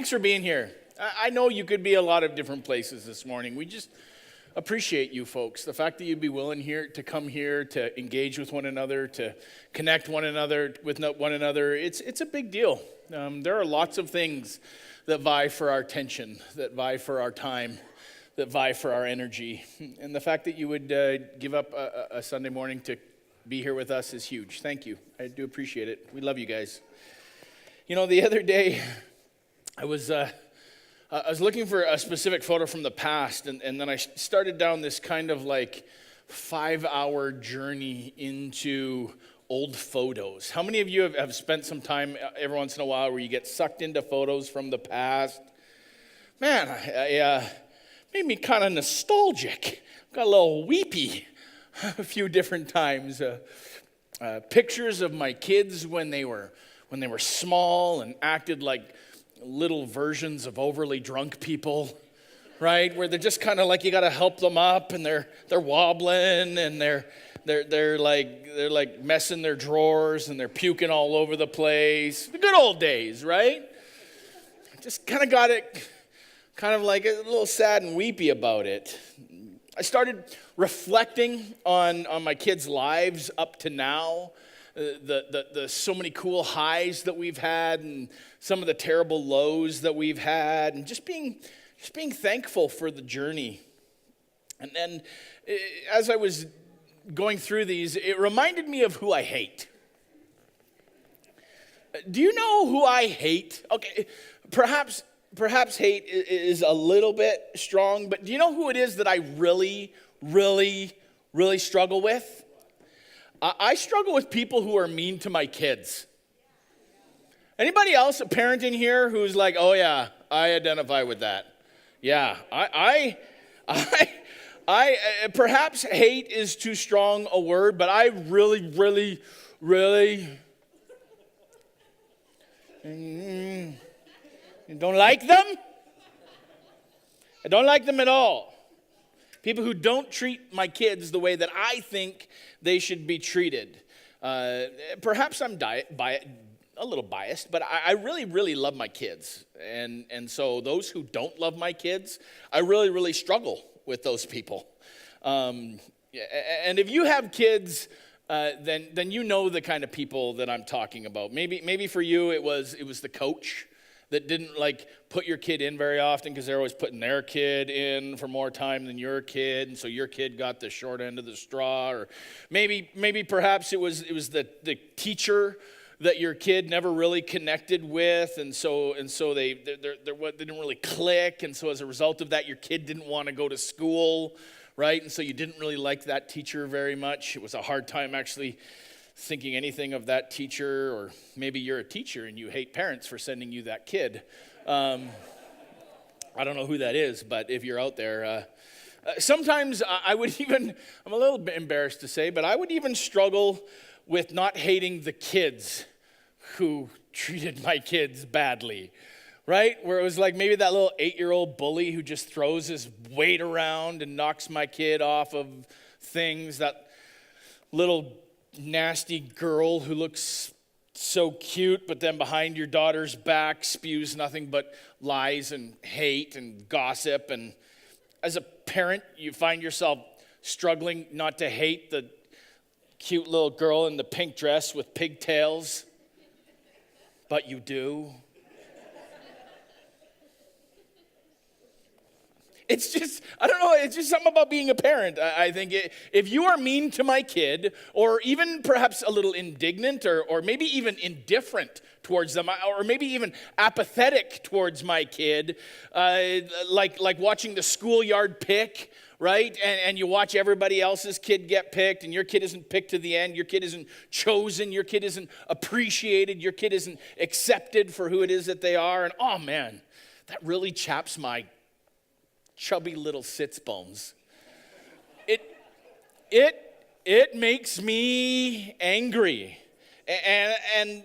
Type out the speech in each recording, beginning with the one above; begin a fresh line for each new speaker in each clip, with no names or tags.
Thanks for being here. I know you could be a lot of different places this morning. We just appreciate you folks. The fact that you'd be willing here to come here, to engage with one another, to connect one another with one another, it's a big deal. There are lots of things that vie for our attention, that vie for our time, that vie for our energy. And the fact that you would give up a Sunday morning to be here with us is huge. Thank you. I do appreciate it. We love you guys. You know, the other day, I was looking for a specific photo from the past, and then I started down this kind of like 5-hour journey into old photos. How many of you have spent some time every once in a while where you get sucked into photos from the past? Man, I made me kind of nostalgic. Got a little weepy a few different times. Pictures of my kids when they were small and acted like little versions of overly drunk people, right? Where they're just kind of like you got to help them up, and they're wobbling, and they're like messing their drawers, and they're puking all over the place. The good old days, right? Just kind of got it, kind of like a little sad and weepy about it. I started reflecting on my kids' lives up to now. The so many cool highs that we've had and some of the terrible lows that we've had, and just being thankful for the journey. And then as I was going through these, it reminded me of who I hate. Do you know who I hate? Okay, perhaps hate is a little bit strong, but do you know who it is that I really, really, really struggle with? I struggle with people who are mean to my kids. Anybody else, a parent in here who's like, oh yeah, I identify with that. Yeah, I perhaps hate is too strong a word, but I really, really, really don't like them. I don't like them at all. People who don't treat my kids the way that I think they should be treated. Perhaps I'm a little biased, but I really, really love my kids. And so those who don't love my kids, I really, really struggle with those people. And if you have kids, then you know the kind of people that I'm talking about. Maybe for you it was the coach that didn't like put your kid in very often because they're always putting their kid in for more time than your kid, and so your kid got the short end of the straw. Or maybe perhaps it was the teacher that your kid never really connected with, and so they didn't really click, and so as a result of that, your kid didn't want to go to school, right? And so you didn't really like that teacher very much. It was a hard time actually thinking anything of that teacher. Or maybe you're a teacher and you hate parents for sending you that kid. I don't know who that is, but if you're out there, sometimes I'm a little bit embarrassed to say, but I would even struggle with not hating the kids who treated my kids badly, right? Where it was like maybe that little 8-year-old bully who just throws his weight around and knocks my kid off of things, that little nasty girl who looks so cute, but then behind your daughter's back spews nothing but lies and hate and gossip. And as a parent, you find yourself struggling not to hate the cute little girl in the pink dress with pigtails, but you do. It's just, I don't know, it's just something about being a parent. I think if you are mean to my kid, or even perhaps a little indignant, or maybe even indifferent towards them, or maybe even apathetic towards my kid, like watching the schoolyard pick, right? And you watch everybody else's kid get picked, and your kid isn't picked to the end, your kid isn't chosen, your kid isn't appreciated, your kid isn't accepted for who it is that they are. And oh man, that really chaps my chubby little sits bones. It makes me angry. And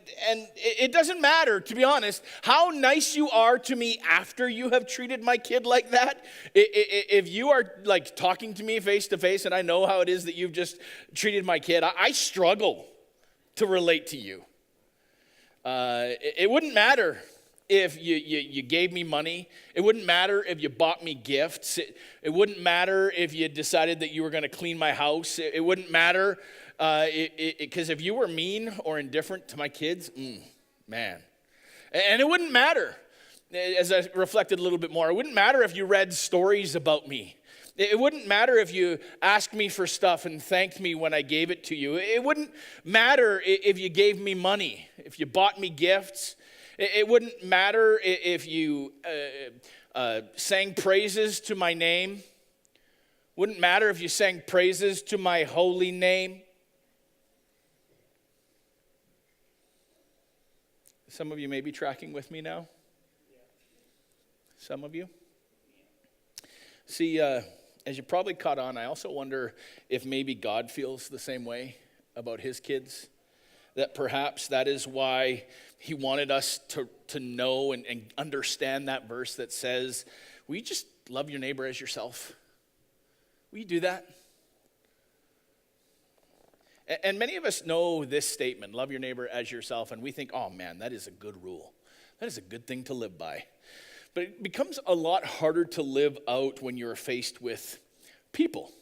it doesn't matter, to be honest, how nice you are to me after you have treated my kid like that. If you are like talking to me face to face and I know how it is that you've just treated my kid, I struggle to relate to you. It wouldn't matter if you gave me money. It wouldn't matter if you bought me gifts. It wouldn't matter if you decided that you were going to clean my house. It wouldn't matter because if you were mean or indifferent to my kids, man. And it wouldn't matter, as I reflected a little bit more, it wouldn't matter if you read stories about me. It wouldn't matter if you asked me for stuff and thanked me when I gave it to you. It wouldn't matter if you gave me money, if you bought me gifts. It wouldn't matter if you sang praises to my name. Wouldn't matter if you sang praises to my holy name. Some of you may be tracking with me now. Some of you. See, as you probably caught on, I also wonder if maybe God feels the same way about his kids. That perhaps that is why he wanted us to know and understand that verse that says, will you just love your neighbor as yourself? Will you do that? And many of us know this statement, love your neighbor as yourself, and we think, oh man, that is a good rule. That is a good thing to live by. But it becomes a lot harder to live out when you're faced with people.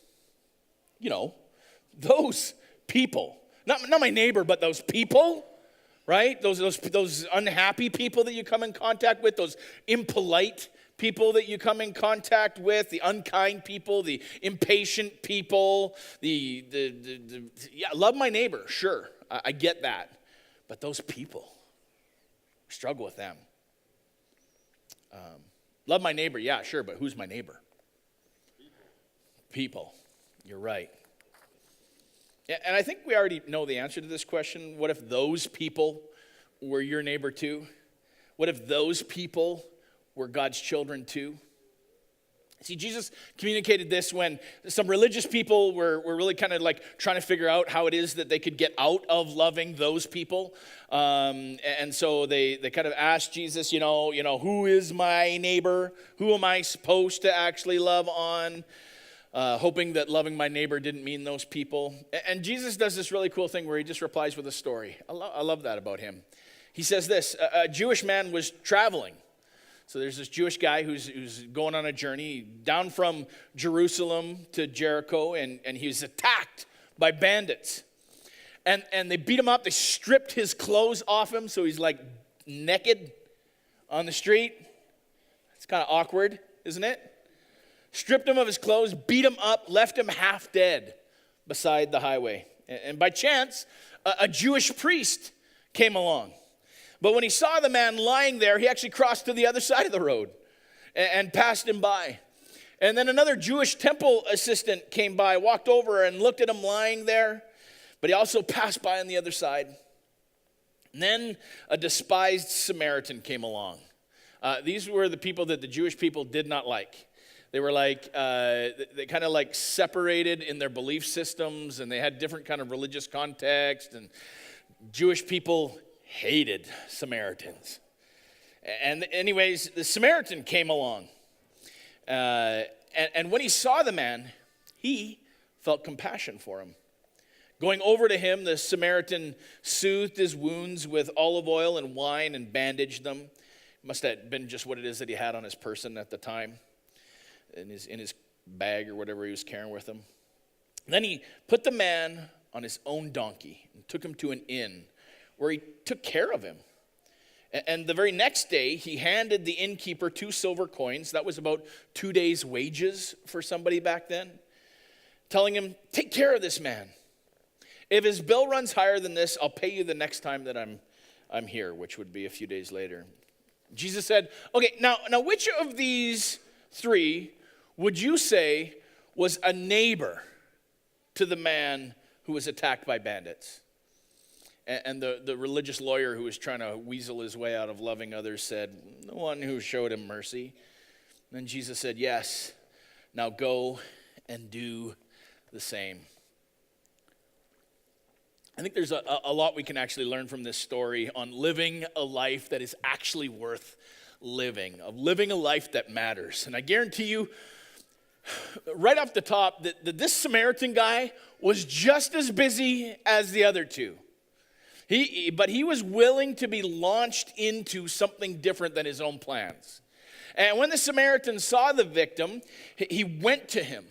You know, those people. Not my neighbor, but those people, right? Those unhappy people that you come in contact with, those impolite people that you come in contact with, the unkind people, the impatient people, yeah, love my neighbor, sure, I get that. But those people, struggle with them. Love my neighbor, yeah, sure, but who's my neighbor? People. You're right. Yeah, and I think we already know the answer to this question. What if those people were your neighbor too? What if those people were God's children too? See, Jesus communicated this when some religious people were really kind of like trying to figure out how it is that they could get out of loving those people. And so they kind of asked Jesus, you know, who is my neighbor? Who am I supposed to actually love on? Hoping that loving my neighbor didn't mean those people. And Jesus does this really cool thing where he just replies with a story. I love that about him. He says this, a Jewish man was traveling. So there's this Jewish guy who's going on a journey down from Jerusalem to Jericho, and he was attacked by bandits. And they beat him up. They stripped his clothes off him, so he's like naked on the street. It's kind of awkward, isn't it? Stripped him of his clothes, beat him up, left him half dead beside the highway. And by chance, a Jewish priest came along. But when he saw the man lying there, he actually crossed to the other side of the road and passed him by. And then another Jewish temple assistant came by, walked over and looked at him lying there, but he also passed by on the other side. And then a despised Samaritan came along. These were the people that the Jewish people did not like. They were like, they kind of like separated in their belief systems, and they had different kind of religious context, and Jewish people hated Samaritans. And anyways, the Samaritan came along. And when he saw the man, he felt compassion for him. Going over to him, the Samaritan soothed his wounds with olive oil and wine and bandaged them. Must have been just what it is that he had on his person at the time, in his bag or whatever he was carrying with him. Then he put the man on his own donkey and took him to an inn where he took care of him. And the very next day, he handed the innkeeper 2 silver coins. That was about 2 days' wages for somebody back then. Telling him, take care of this man. If his bill runs higher than this, I'll pay you the next time that I'm here, which would be a few days later. Jesus said, okay, now which of these 3 would you say was a neighbor to the man who was attacked by bandits? And the religious lawyer who was trying to weasel his way out of loving others said, the one who showed him mercy. And then Jesus said, yes, now go and do the same. I think there's a lot we can actually learn from this story on living a life that is actually worth living, of living a life that matters. And I guarantee you, right off the top, that this Samaritan guy was just as busy as the other 2. But he was willing to be launched into something different than his own plans. And when the Samaritan saw the victim, he went to him.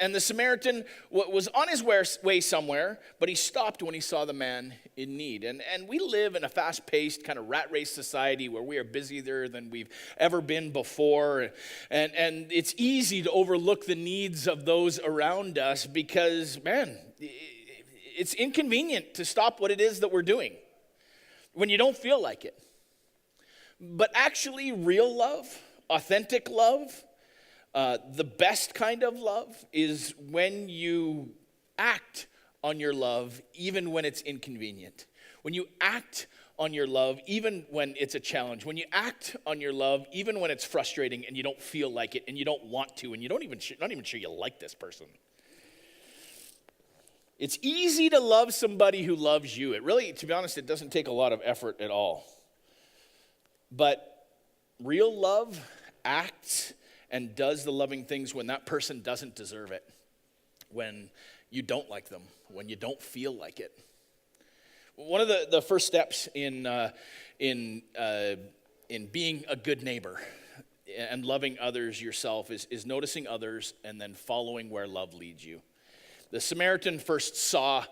And the Samaritan was on his way somewhere, but he stopped when he saw the man in need. And we live in a fast-paced kind of rat race society where we are busier than we've ever been before. And it's easy to overlook the needs of those around us because, man, it's inconvenient to stop what it is that we're doing when you don't feel like it. But actually, real love, authentic love, the best kind of love is when you act on your love even when it's inconvenient. When you act on your love even when it's a challenge. When you act on your love even when it's frustrating and you don't feel like it and you don't want to and you not even sure you like this person. It's easy to love somebody who loves you. It really, to be honest, it doesn't take a lot of effort at all. But real love acts and does the loving things when that person doesn't deserve it, when you don't like them, when you don't feel like it. One of the first steps in being a good neighbor and loving others yourself is noticing others and then following where love leads you. The Samaritan first saw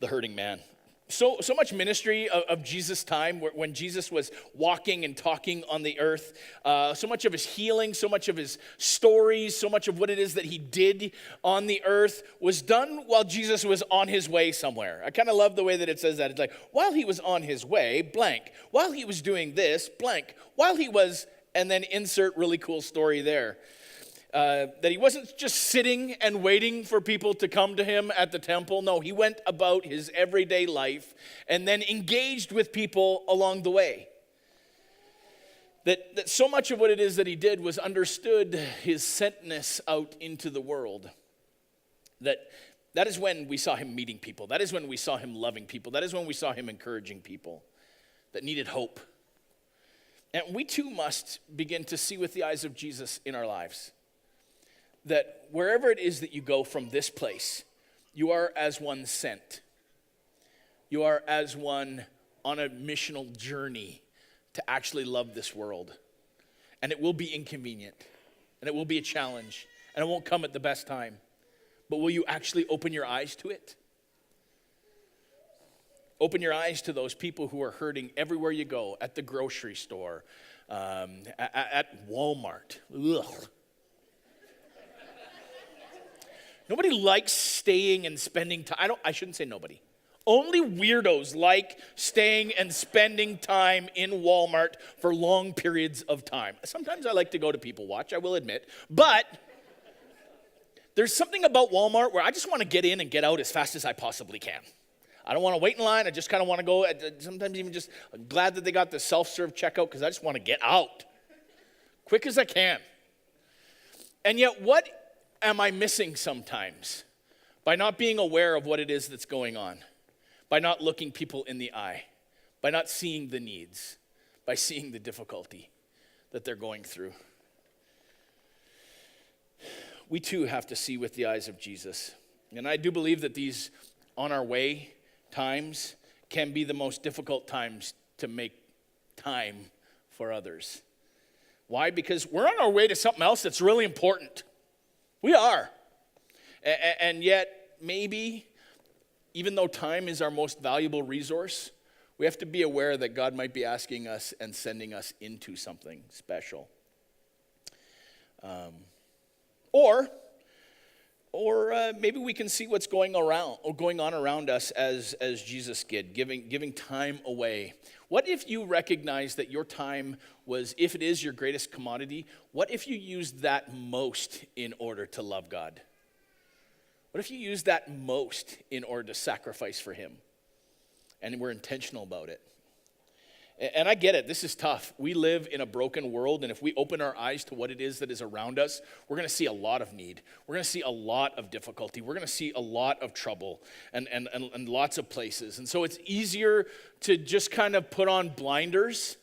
the hurting man. So much ministry of Jesus' time, when Jesus was walking and talking on the earth, so much of his healing, so much of his stories, so much of what it is that he did on the earth was done while Jesus was on his way somewhere. I kind of love the way that it says that. It's like, while he was on his way, blank. While he was doing this, blank. While he was, and then insert really cool story there. That he wasn't just sitting and waiting for people to come to him at the temple. No, he went about his everyday life and then engaged with people along the way. That so much of what it is that he did was understood his sentness out into the world. That is when we saw him meeting people. That is when we saw him loving people. That is when we saw him encouraging people that needed hope. And we too must begin to see with the eyes of Jesus in our lives. That wherever it is that you go from this place, you are as one sent. You are as one on a missional journey to actually love this world. And it will be inconvenient. And it will be a challenge. And it won't come at the best time. But will you actually open your eyes to it? Open your eyes to those people who are hurting everywhere you go, at the grocery store, at Walmart. Ugh. Nobody likes staying and spending time. I shouldn't say nobody. Only weirdos like staying and spending time in Walmart for long periods of time. Sometimes I like to go to People Watch, I will admit. But there's something about Walmart where I just want to get in and get out as fast as I possibly can. I don't want to wait in line. I just kind of want to go. Sometimes even just I'm glad that they got the self-serve checkout because I just want to get out quick as I can. And yet what am I missing sometimes by not being aware of what it is that's going on, by not looking people in the eye, by not seeing the needs, by seeing the difficulty that they're going through? We too have to see with the eyes of Jesus. And I do believe that these on our way times can be the most difficult times to make time for others. Why? Because we're on our way to something else that's really important. We are. And yet, maybe, even though time is our most valuable resource, we have to be aware that God might be asking us and sending us into something special. Or maybe we can see what's going on around us as Jesus did, giving time away. What if you recognize that your time was, if it is your greatest commodity, what if you used that most in order to love God? What if you used that most in order to sacrifice for him? And we're intentional about it. And I get it, this is tough. We live in a broken world, and if we open our eyes to what it is that is around us, we're going to see a lot of need. We're going to see a lot of difficulty. We're going to see a lot of trouble and lots of places. And so it's easier to just kind of put on blinders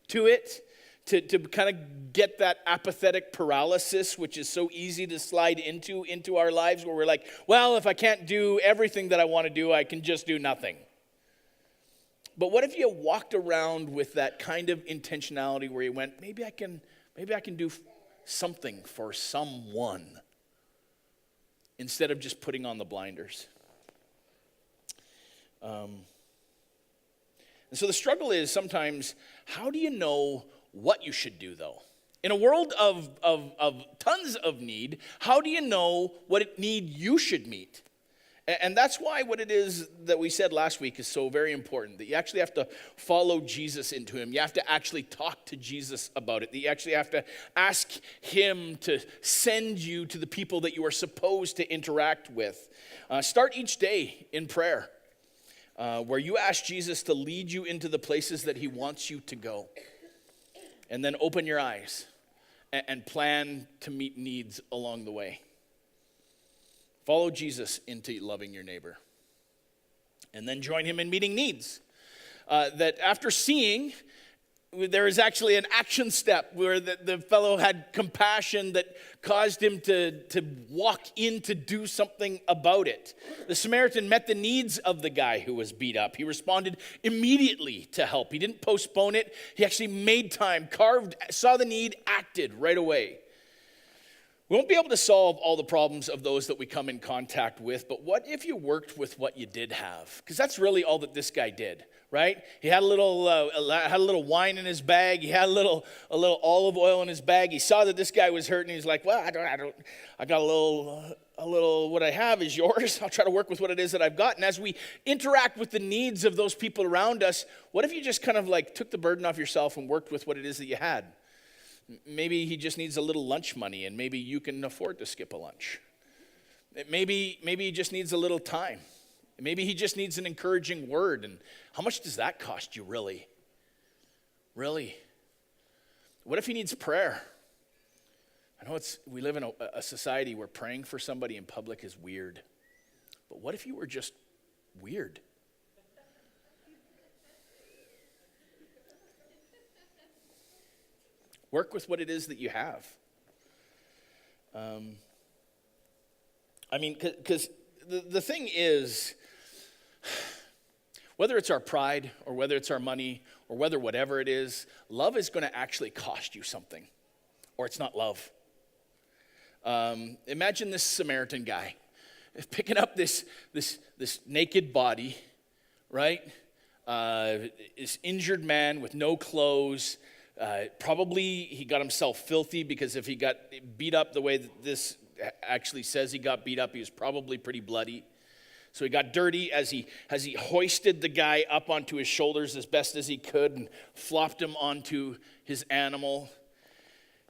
to it, to kind of get that apathetic paralysis, which is so easy to slide into our lives, where we're like, well, if I can't do everything that I want to do, I can just do nothing. But what if you walked around with that kind of intentionality where you went, maybe I can do something for someone, instead of just putting on the blinders. And so the struggle is sometimes, how do you know what you should do, though? In a world of tons of need, how do you know what need you should meet? And that's why what it is that we said last week is so very important, that you actually have to follow Jesus into him. You have to actually talk to Jesus about it. That you actually have to ask him to send you to the people that you are supposed to interact with. Start each day in prayer, where you ask Jesus to lead you into the places that he wants you to go. And then open your eyes and plan to meet needs along the way. Follow Jesus into loving your neighbor. And then join him in meeting needs. That after seeing, there is actually an action step where the fellow had compassion that caused him to walk in to do something about it. The Samaritan met the needs of the guy who was beat up. He responded immediately to help. He didn't postpone it. He actually made time, saw the need, acted right away. We won't be able to solve all the problems of those that we come in contact with, but what if you worked with what you did have? Because that's really all that this guy did, right? He had a little wine in his bag. He had a little olive oil in his bag. He saw that this guy was hurting. He's like, well, I got a little. What I have is yours. I'll try to work with what it is that I've got. And as we interact with the needs of those people around us, what if you just kind of like took the burden off yourself and worked with what it is that you had? Maybe he just needs a little lunch money, and maybe you can afford to skip a lunch. Maybe he just needs a little time. Maybe he just needs an encouraging word. And how much does that cost you, really? Really? What if he needs prayer? I know we live in a society where praying for somebody in public is weird. But what if you were just weird? Work with what it is that you have. Because the thing is, whether it's our pride or whether it's our money or whether whatever it is, love is going to actually cost you something, or it's not love. Imagine this Samaritan guy picking up this naked body, right? This injured man with no clothes. Probably he got himself filthy, because if he got beat up the way that this actually says he got beat up, he was probably pretty bloody. So he got dirty as he hoisted the guy up onto his shoulders as best as he could and flopped him onto his animal,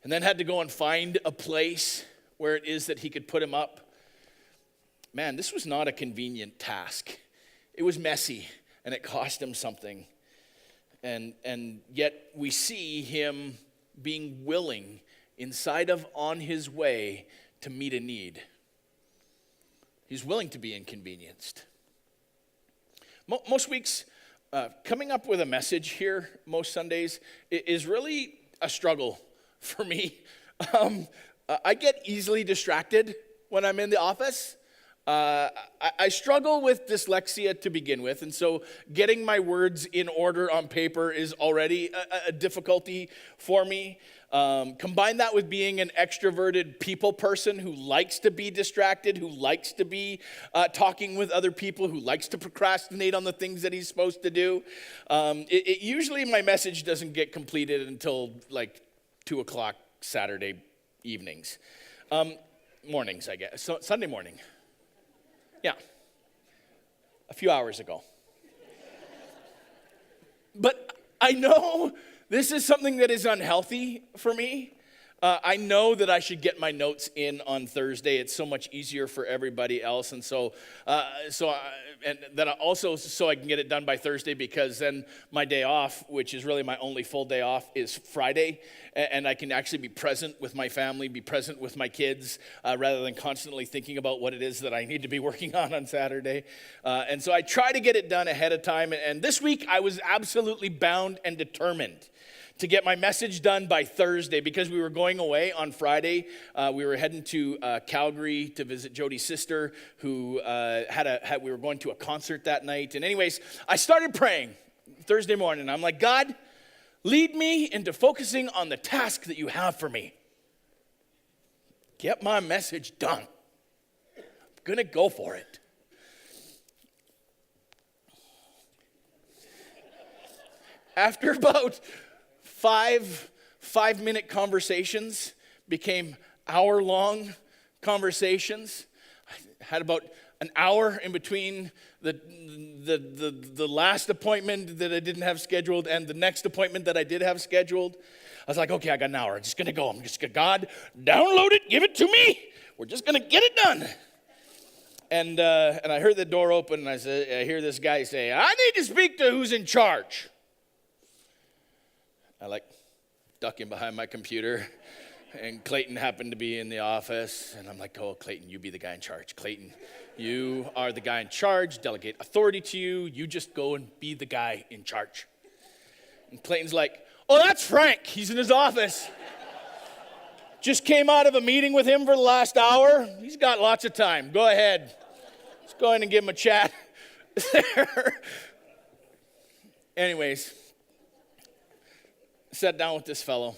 and then had to go and find a place where it is that he could put him up. Man, this was not a convenient task. It was messy, and it cost him something. And yet we see him being willing on his way to meet a need. He's willing to be inconvenienced. Most weeks, coming up with a message here, most Sundays, is really a struggle for me. I get easily distracted when I'm in the office. I struggle with dyslexia to begin with, and so getting my words in order on paper is already a difficulty for me. Combine that with being an extroverted people person who likes to be distracted, who likes to be talking with other people, who likes to procrastinate on the things that he's supposed to do. Usually my message doesn't get completed until like 2 o'clock Saturday evenings. Mornings, I guess. So, Sunday morning. Yeah, a few hours ago. But I know this is something that is unhealthy for me. I know that I should get my notes in on Thursday. It's so much easier for everybody else, and so I can get it done by Thursday, because then my day off, which is really my only full day off, is Friday, and I can actually be present with my family, be present with my kids, rather than constantly thinking about what it is that I need to be working on Saturday. And so I try to get it done ahead of time. And this week I was absolutely bound and determined to get my message done by Thursday, because we were going away on Friday. We were heading to Calgary to visit Jody's sister, who we were going to a concert that night. And anyways, I started praying Thursday morning. I'm like, God, lead me into focusing on the task that you have for me. Get my message done. I'm going to go for it. After about five-minute conversations became hour-long conversations. I had about an hour in between the last appointment that I didn't have scheduled and the next appointment that I did have scheduled. I was like, okay, I got an hour. I'm just going to go. I'm just going to, God, download it, give it to me. We're just going to get it done. And I heard the door open, and I hear this guy say, I need to speak to who's in charge. I like ducking behind my computer, and Clayton happened to be in the office, and I'm like, oh, Clayton, you be the guy in charge. Clayton, you are the guy in charge. Delegate authority to you. You just go and be the guy in charge. And Clayton's like, oh, that's Frank. He's in his office. Just came out of a meeting with him for the last hour. He's got lots of time. Go ahead. Let's go ahead and give him a chat there. Anyways, sat down with this fellow,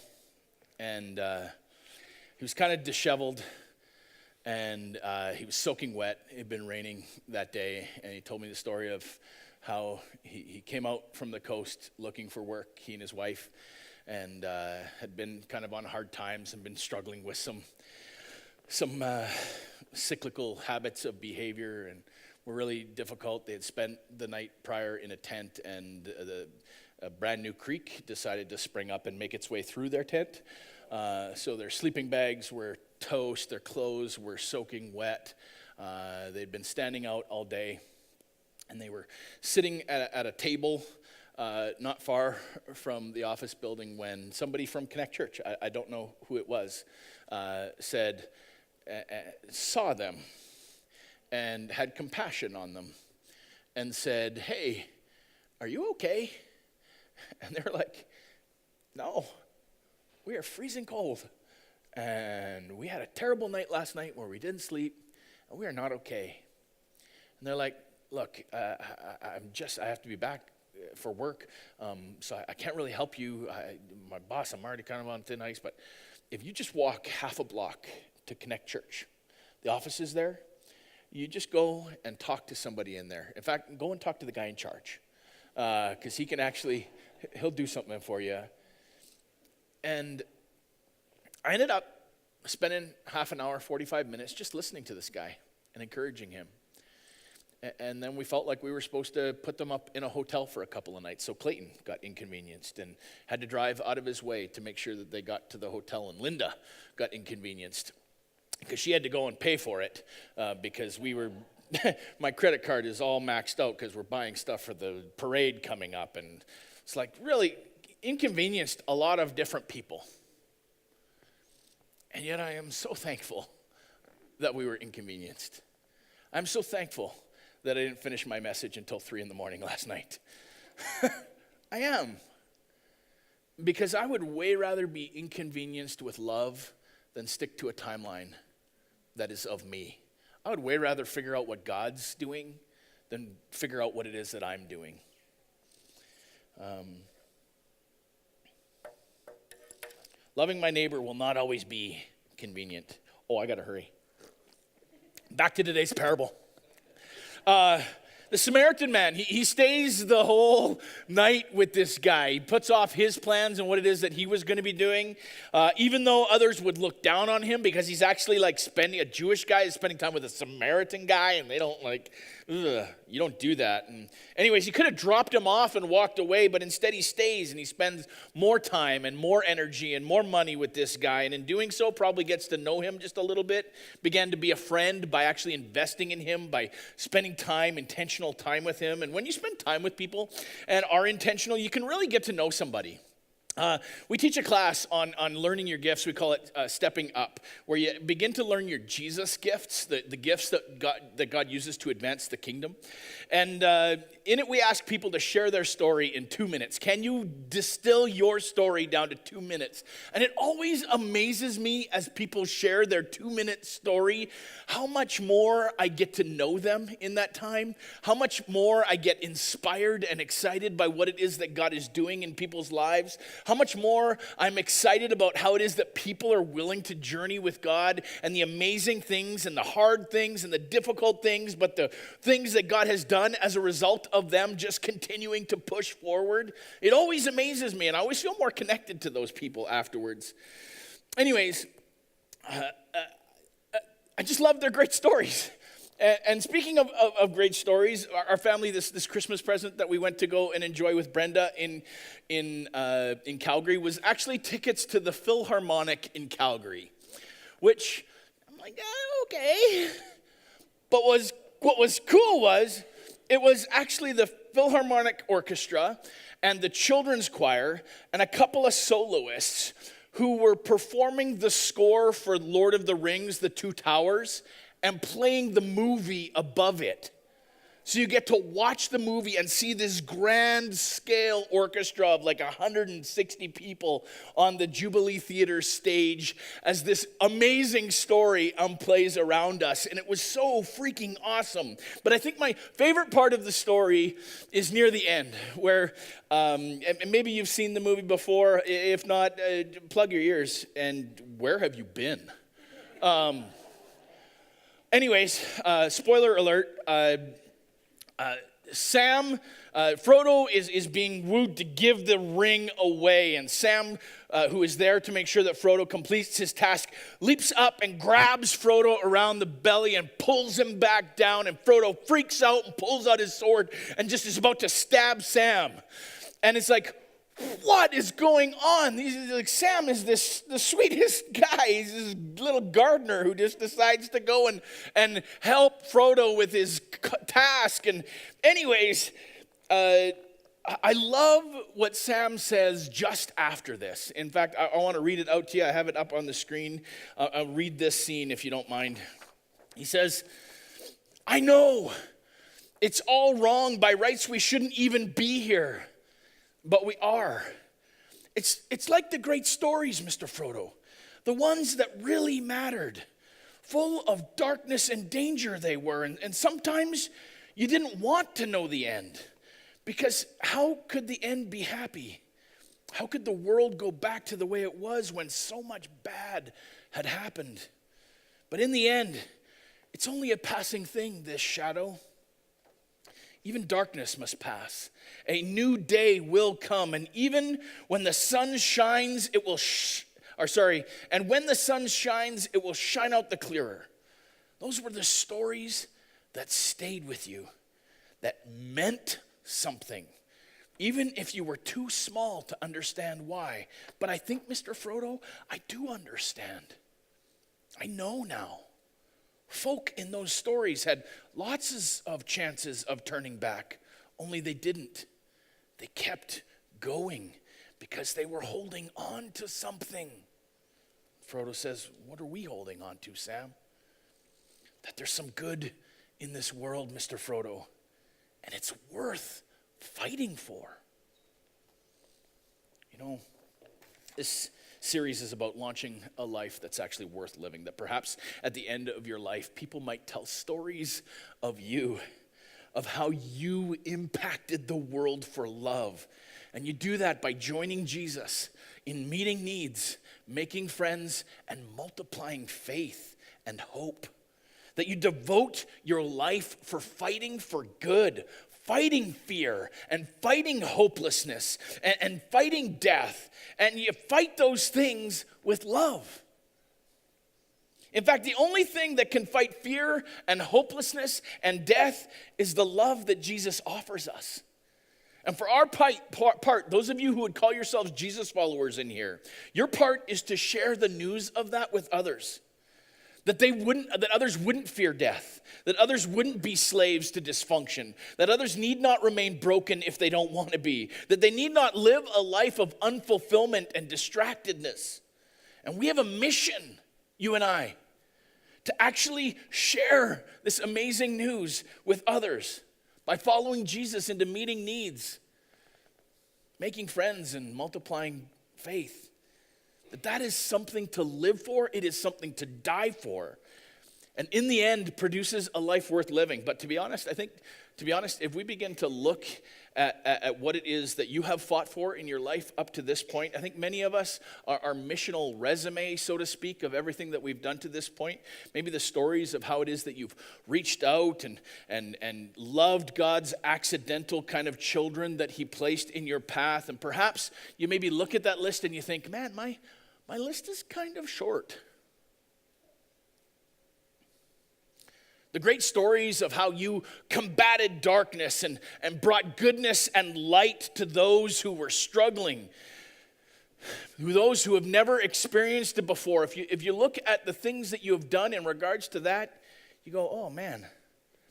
and he was kind of disheveled, and he was soaking wet. It had been raining that day, and he told me the story of how he came out from the coast looking for work, he and his wife, and had been kind of on hard times and been struggling with some cyclical habits of behavior, and were really difficult. They had spent the night prior in a tent, and a brand new creek decided to spring up and make its way through their tent. So their sleeping bags were toast, their clothes were soaking wet. They'd been standing out all day, and they were sitting at a table not far from the office building when somebody from Connect Church, I don't know who it was, saw them and had compassion on them and said, hey, are you okay? And they're like, no, we are freezing cold. And we had a terrible night last night where we didn't sleep, and we are not okay. And they're like, look, I have to be back for work, so I can't really help you. My boss, I'm already kind of on thin ice, but if you just walk half a block to Connect Church, the office is there, you just go and talk to somebody in there. In fact, go and talk to the guy in charge, because he'll do something for you. And I ended up spending half an hour, 45 minutes just listening to this guy and encouraging him. And then we felt like we were supposed to put them up in a hotel for a couple of nights. So Clayton got inconvenienced and had to drive out of his way to make sure that they got to the hotel. And Linda got inconvenienced because she had to go and pay for it because my credit card is all maxed out because we're buying stuff for the parade coming up. And it's like really inconvenienced a lot of different people. And yet I am so thankful that we were inconvenienced. I'm so thankful that I didn't finish my message until 3 a.m. last night. I am. Because I would way rather be inconvenienced with love than stick to a timeline that is of me. I would way rather figure out what God's doing than figure out what it is that I'm doing. Loving my neighbor will not always be convenient. Oh, I got to hurry. Back to today's parable. The Samaritan man, he stays the whole night with this guy. He puts off his plans and what it is that he was going to be doing, even though others would look down on him because he's actually like a Jewish guy is spending time with a Samaritan guy, and they don't like, you don't do that. And anyways, he could have dropped him off and walked away, but instead he stays and he spends more time and more energy and more money with this guy, and in doing so probably gets to know him just a little bit, began to be a friend by actually investing in him, by spending time, intentional time with him. And when you spend time with people and are intentional, you can really get to know somebody. We teach a class on learning your gifts. We call it Stepping Up, where you begin to learn your Jesus gifts, the gifts that God uses to advance the kingdom. And in it, we ask people to share their story in 2 minutes. Can you distill your story down to 2 minutes? And it always amazes me as people share their 2-minute story, how much more I get to know them in that time, how much more I get inspired and excited by what it is that God is doing in people's lives, how much more I'm excited about how it is that people are willing to journey with God and the amazing things and the hard things and the difficult things, but the things that God has done as a result of them just continuing to push forward. It always amazes me, and I always feel more connected to those people afterwards. Anyways, I just love their great stories. And speaking of great stories, our family, this Christmas present that we went to go and enjoy with Brenda in Calgary was actually tickets to the Philharmonic in Calgary, which I'm like, okay. But what was cool was it was actually the Philharmonic Orchestra and the children's choir and a couple of soloists who were performing the score for Lord of the Rings, The Two Towers, and playing the movie above it. So you get to watch the movie and see this grand scale orchestra of like 160 people on the Jubilee Theater stage as this amazing story plays around us. And it was so freaking awesome. But I think my favorite part of the story is near the end, where, and maybe you've seen the movie before. If not, plug your ears. And where have you been? Anyways, spoiler alert, Frodo is being wooed to give the ring away, and Sam, who is there to make sure that Frodo completes his task, leaps up and grabs Frodo around the belly and pulls him back down, and Frodo freaks out and pulls out his sword and just is about to stab Sam. And it's like, what is going on? Sam is the sweetest guy. He's this little gardener who just decides to go and help Frodo with his task. And anyways, I love what Sam says just after this. In fact, I want to read it out to you. I have it up on the screen. I'll read this scene if you don't mind. He says, I know it's all wrong. By rights, we shouldn't even be here. But we are. It's like the great stories, Mr. Frodo. The ones that really mattered. Full of darkness and danger they were. And sometimes you didn't want to know the end. Because how could the end be happy? How could the world go back to the way it was when so much bad had happened? But in the end, it's only a passing thing, this shadow. Even darkness must pass. A new day will come, and even when the sun shines, it will and when the sun shines, it will shine out the clearer. Those were the stories that stayed with you, that meant something, even if you were too small to understand why. But I think, Mr. Frodo, I do understand. I know now. Folk in those stories had lots of chances of turning back, only they didn't. They kept going because they were holding on to something. Frodo says, what are we holding on to, Sam? That there's some good in this world, Mr. Frodo, and it's worth fighting for. You know, this series is about launching a life that's actually worth living, that perhaps at the end of your life, people might tell stories of you, of how you impacted the world for love. And you do that by joining Jesus in meeting needs, making friends, and multiplying faith and hope. That you devote your life for fighting for good, fighting fear and fighting hopelessness and fighting death. And you fight those things with love. In fact, the only thing that can fight fear and hopelessness and death is the love that Jesus offers us. And for our part, those of you who would call yourselves Jesus followers in here, your part is to share the news of that with others. that others wouldn't fear death, that others wouldn't be slaves to dysfunction, that others need not remain broken if they don't want to be, that they need not live a life of unfulfillment and distractedness. And we have a mission, you and I, to actually share this amazing news with others by following Jesus into meeting needs, making friends, and multiplying faith. That is something to live for. It is something to die for. And in the end, produces a life worth living. But to be honest, if we begin to look at what it is that you have fought for in your life up to this point, I think many of us, our missional resume, so to speak, of everything that we've done to this point, maybe the stories of how it is that you've reached out and loved God's accidental kind of children that he placed in your path. And perhaps you maybe look at that list and you think, man, my list is kind of short. The great stories of how you combated darkness and brought goodness and light to those who were struggling, those who have never experienced it before. If you look at the things that you have done in regards to that, you go, oh man,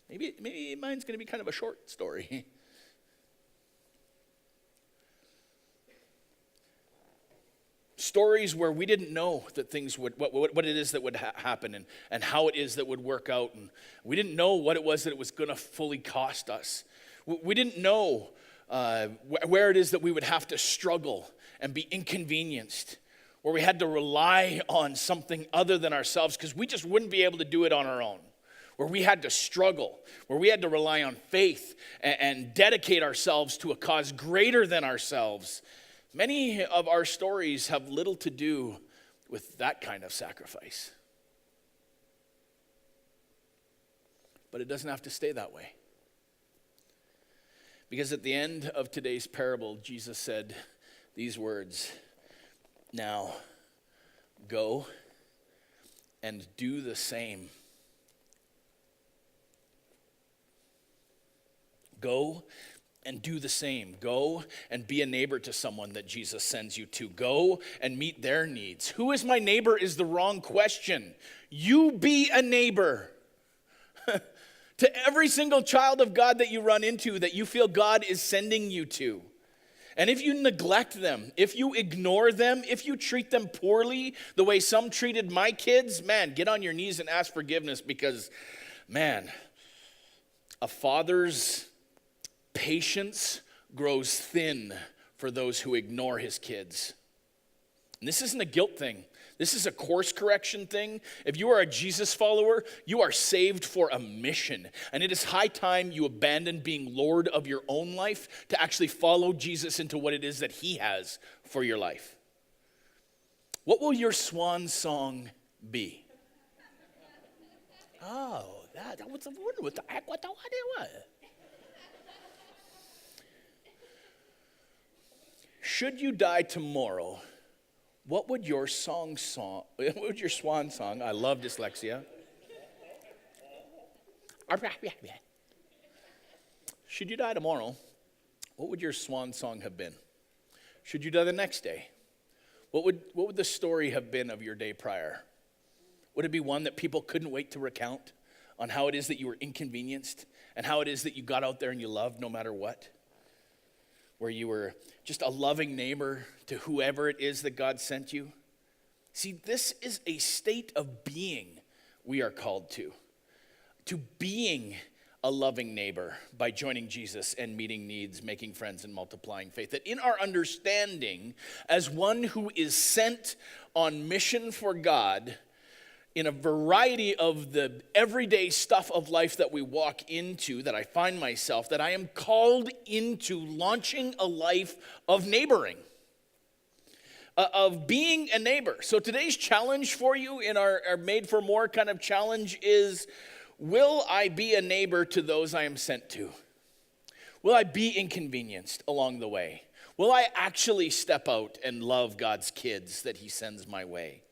maybe mine's going to be kind of a short story. Stories where we didn't know that things would, what it is that would happen and how it is that would work out. And we didn't know what it was that it was going to fully cost us. We didn't know where it is that we would have to struggle and be inconvenienced, where we had to rely on something other than ourselves because we just wouldn't be able to do it on our own. Where we had to struggle, where we had to rely on faith and dedicate ourselves to a cause greater than ourselves. Many of our stories have little to do with that kind of sacrifice. But it doesn't have to stay that way. Because at the end of today's parable, Jesus said these words, "Now go and do the same." Go and do the same. Go and be a neighbor to someone that Jesus sends you to. Go and meet their needs. Who is my neighbor is the wrong question. You be a neighbor. To every single child of God that you run into, that you feel God is sending you to. And if you neglect them, if you ignore them, if you treat them poorly, the way some treated my kids, man, get on your knees and ask forgiveness because, man, a father's patience grows thin for those who ignore his kids. And this isn't a guilt thing. This is a course correction thing. If you are a Jesus follower, you are saved for a mission. And it is high time you abandon being Lord of your own life to actually follow Jesus into what it is that he has for your life. What will your swan song be? Oh, that was a wonder what the heck, what the what? Should you die tomorrow, what would your swan song, I love dyslexia. Should you die tomorrow, what would your swan song have been? Should you die the next day, what would the story have been of your day prior? Would it be one that people couldn't wait to recount on how it is that you were inconvenienced and how it is that you got out there and you loved no matter what? Where you were just a loving neighbor to whoever it is that God sent you. See, this is a state of being we are called to being a loving neighbor by joining Jesus and meeting needs, making friends, and multiplying faith. That in our understanding, as one who is sent on mission for God, in a variety of the everyday stuff of life that we walk into, that I find myself, that I am called into launching a life of neighboring, of being a neighbor. So today's challenge for you in our Made for More kind of challenge is, will I be a neighbor to those I am sent to? Will I be inconvenienced along the way? Will I actually step out and love God's kids that he sends my way?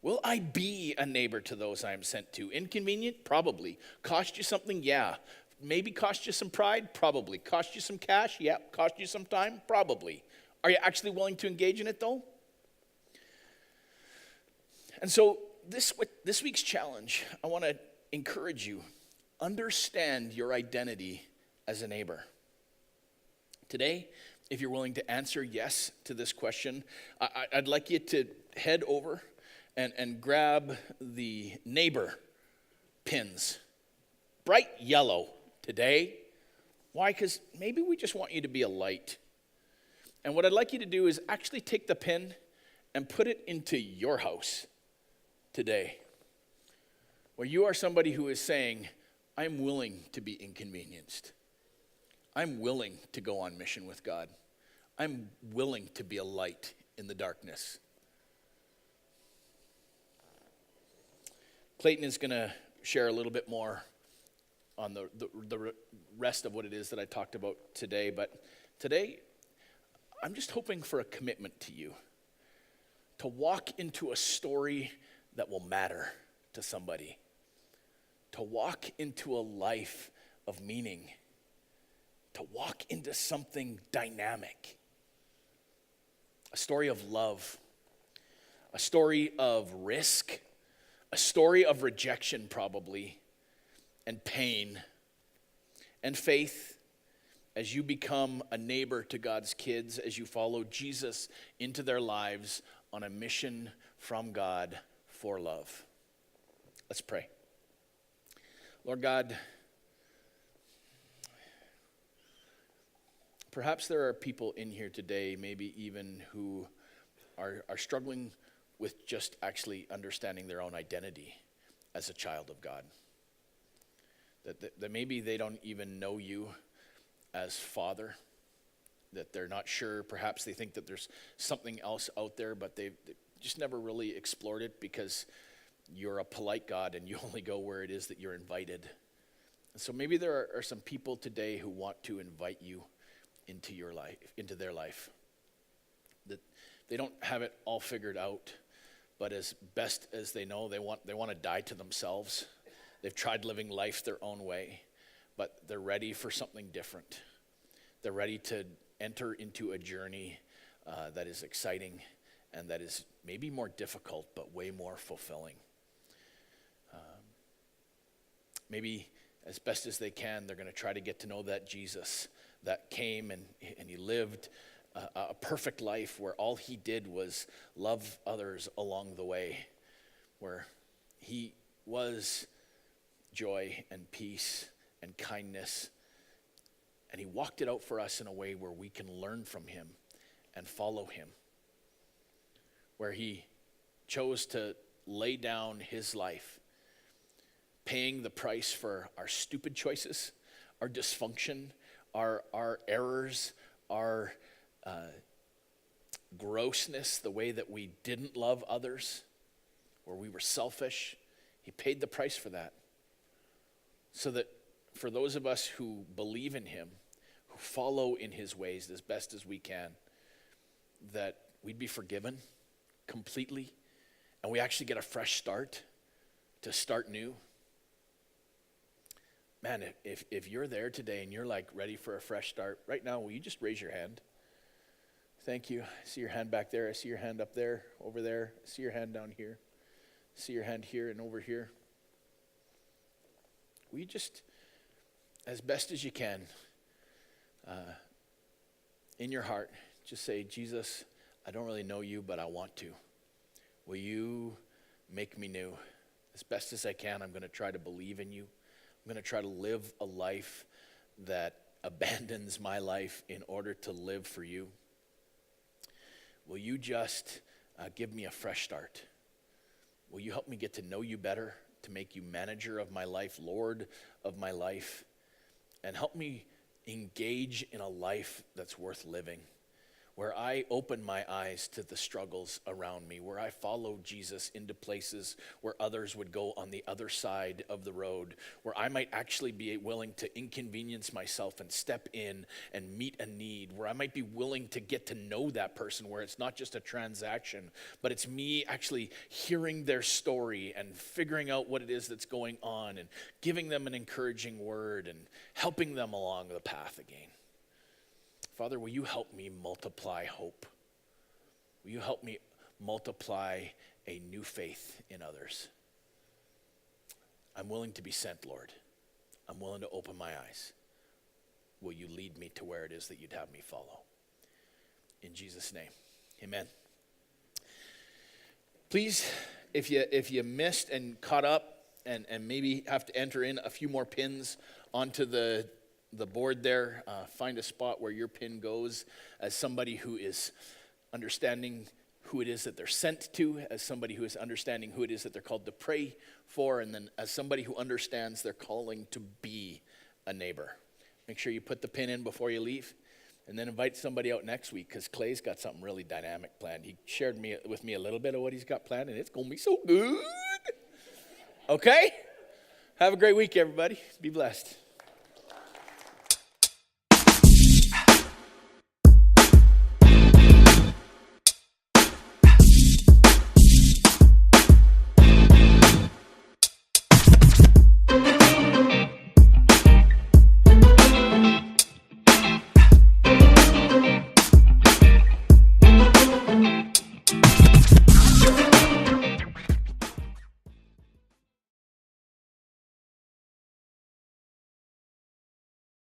Will I be a neighbor to those I am sent to? Inconvenient? Probably. Cost you something? Yeah. Maybe cost you some pride? Probably. Cost you some cash? Yeah. Cost you some time? Probably. Are you actually willing to engage in it though? And so this week's challenge, I want to encourage you, understand your identity as a neighbor. Today, if you're willing to answer yes to this question, I'd like you to head over and grab the Neighbor pins. Bright yellow today. Why? Because maybe we just want you to be a light. And what I'd like you to do is actually take the pin and put it into your house today, where you are somebody who is saying, I'm willing to be inconvenienced. I'm willing to go on mission with God. I'm willing to be a light in the darkness. Clayton is going to share a little bit more on the rest of what it is that I talked about today. But today, I'm just hoping for a commitment to you to walk into a story that will matter to somebody, to walk into a life of meaning, to walk into something dynamic, a story of love, a story of risk, a story of rejection probably, and pain, and faith as you become a neighbor to God's kids, as you follow Jesus into their lives on a mission from God for love. Let's pray. Lord God, perhaps there are people in here today, maybe even who are struggling with just actually understanding their own identity as a child of God. That maybe they don't even know you as Father, that they're not sure. Perhaps they think that there's something else out there, but they've just never really explored it because you're a polite God and you only go where it is that you're invited. And so maybe there are some people today who want to invite you into your life, into their life. That they don't have it all figured out, but as best as they know, they want to die to themselves. They've tried living life their own way, but they're ready for something different. They're ready to enter into a journey that is exciting and that is maybe more difficult, but way more fulfilling. Maybe as best as they can, they're going to try to get to know that Jesus that came and he lived a perfect life where all he did was love others along the way, where he was joy and peace and kindness, and he walked it out for us in a way where we can learn from him and follow him, where he chose to lay down his life, paying the price for our stupid choices, our dysfunction, our errors, our grossness, the way that we didn't love others, where we were selfish. He paid the price for that. So that for those of us who believe in him, who follow in his ways as best as we can, that we'd be forgiven completely, and we actually get a fresh start to start new. Man, if you're there today and you're like ready for a fresh start, right now, will you just raise your hand? Thank you. I see your hand back there. I see your hand up there, over there. I see your hand down here. I see your hand here and over here. Will you just, as best as you can, in your heart, just say, Jesus, I don't really know you, but I want to. Will you make me new? As best as I can, I'm going to try to believe in you. I'm going to try to live a life that abandons my life in order to live for you. Will you just give me a fresh start? Will you help me get to know you better, to make you manager of my life, Lord of my life, and help me engage in a life that's worth living, where I open my eyes to the struggles around me, where I follow Jesus into places where others would go on the other side of the road, where I might actually be willing to inconvenience myself and step in and meet a need, where I might be willing to get to know that person, where it's not just a transaction, but it's me actually hearing their story and figuring out what it is that's going on and giving them an encouraging word and helping them along the path again. Father, will you help me multiply hope? Will you help me multiply a new faith in others. I'm willing to be sent, Lord. I'm willing to open my eyes. Will you lead me to where it is that you'd have me follow? In Jesus' name, amen. Please, if you missed and caught up and maybe have to enter in a few more pins onto the board there, find a spot where your pin goes as somebody who is understanding who it is that they're sent to, as somebody who is understanding who it is that they're called to pray for, and then as somebody who understands their calling to be a neighbor. Make sure you put the pin in before you leave, and then invite somebody out next week, because Clay's got something really dynamic planned. He shared with me a little bit of what he's got planned, and it's going to be so good. Okay? Have a great week, everybody. Be blessed.